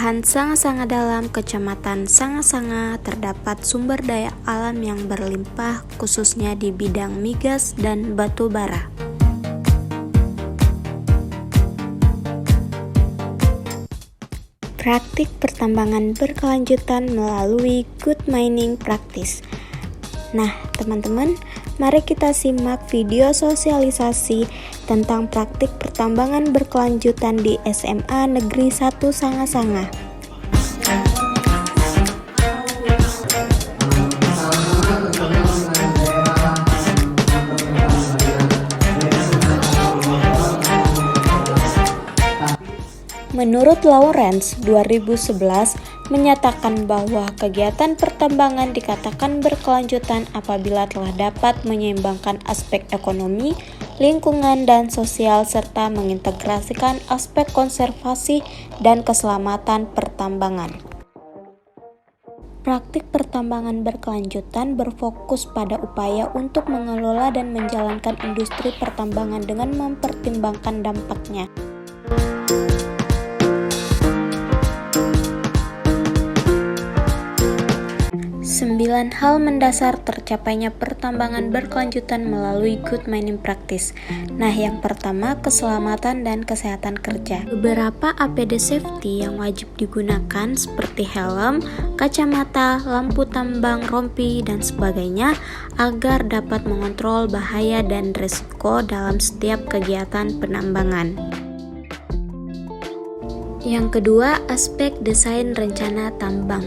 Kelurahan Sanga-Sanga dalam Kecamatan Sanga-Sanga terdapat sumber daya alam yang berlimpah khususnya di bidang migas dan batu bara. Praktik pertambangan berkelanjutan melalui good mining practice. Nah, teman-teman, mari kita simak video sosialisasi tentang praktik pertambangan berkelanjutan di SMA Negeri 1 Sanga-Sanga. Menurut Lawrence 2011 menyatakan bahwa kegiatan pertambangan dikatakan berkelanjutan apabila telah dapat menyeimbangkan aspek ekonomi, lingkungan, dan sosial serta mengintegrasikan aspek konservasi dan keselamatan pertambangan. Praktik pertambangan berkelanjutan berfokus pada upaya untuk mengelola dan menjalankan industri pertambangan dengan mempertimbangkan dampaknya. 9 hal mendasar tercapainya pertambangan berkelanjutan melalui good mining practice. Nah, yang pertama, keselamatan dan kesehatan kerja. Beberapa APD safety yang wajib digunakan seperti helm, kacamata, lampu tambang, rompi, dan sebagainya agar dapat mengontrol bahaya dan risiko dalam setiap kegiatan penambangan. Yang kedua, aspek desain rencana tambang.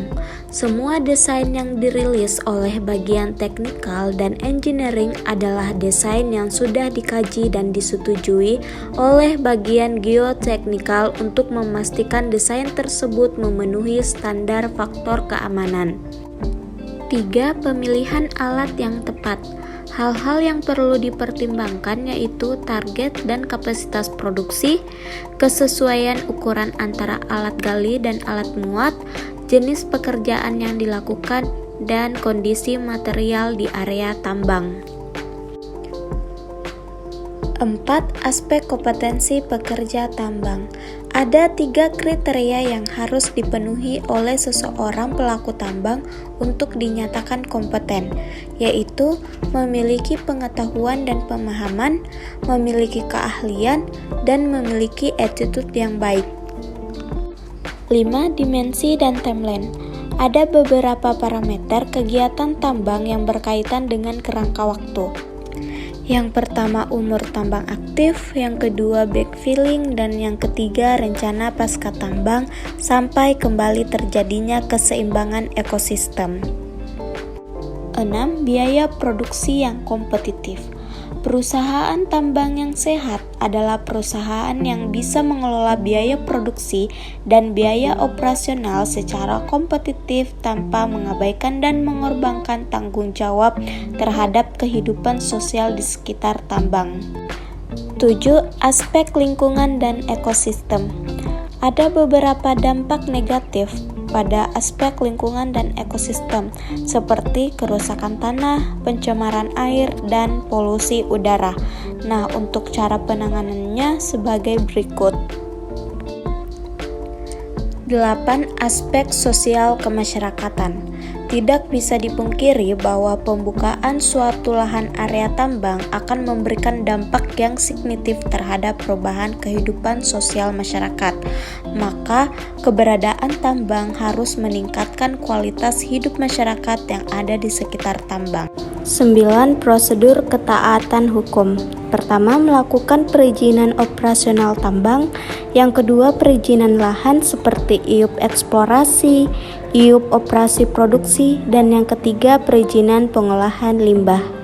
Semua desain yang dirilis oleh bagian teknikal dan engineering adalah desain yang sudah dikaji dan disetujui oleh bagian geoteknikal untuk memastikan desain tersebut memenuhi standar faktor keamanan. 3. Pemilihan alat yang tepat. Hal-hal yang perlu dipertimbangkan yaitu target dan kapasitas produksi, kesesuaian ukuran antara alat gali dan alat muat, jenis pekerjaan yang dilakukan, dan kondisi material di area tambang. 4. Aspek kompetensi pekerja tambang. Ada 3 kriteria yang harus dipenuhi oleh seseorang pelaku tambang untuk dinyatakan kompeten, yaitu memiliki pengetahuan dan pemahaman, memiliki keahlian, dan memiliki attitude yang baik. 5. Dimensi dan timeline. Ada beberapa parameter kegiatan tambang yang berkaitan dengan kerangka waktu. Yang pertama, umur tambang aktif, yang kedua backfilling, dan yang ketiga rencana pasca tambang sampai kembali terjadinya keseimbangan ekosistem. 6. Biaya produksi yang kompetitif. Perusahaan tambang yang sehat adalah perusahaan yang bisa mengelola biaya produksi dan biaya operasional secara kompetitif tanpa mengabaikan dan mengorbankan tanggung jawab terhadap kehidupan sosial di sekitar tambang. 7. Aspek lingkungan dan ekosistem. Ada beberapa dampak negatif pada aspek lingkungan dan ekosistem, seperti kerusakan tanah, pencemaran air, dan polusi udara. Nah, untuk cara penanganannya sebagai berikut. 8. Aspek sosial kemasyarakatan. Tidak bisa dipungkiri bahwa pembukaan suatu lahan area tambang akan memberikan dampak yang signifikan terhadap perubahan kehidupan sosial masyarakat. Maka, keberadaan tambang harus meningkatkan kualitas hidup masyarakat yang ada di sekitar tambang. 9. Prosedur ketaatan hukum. Pertama, melakukan perizinan operasional tambang. Yang kedua, perizinan lahan seperti IUP eksplorasi, IUP operasi produksi, dan yang ketiga, perizinan pengolahan limbah.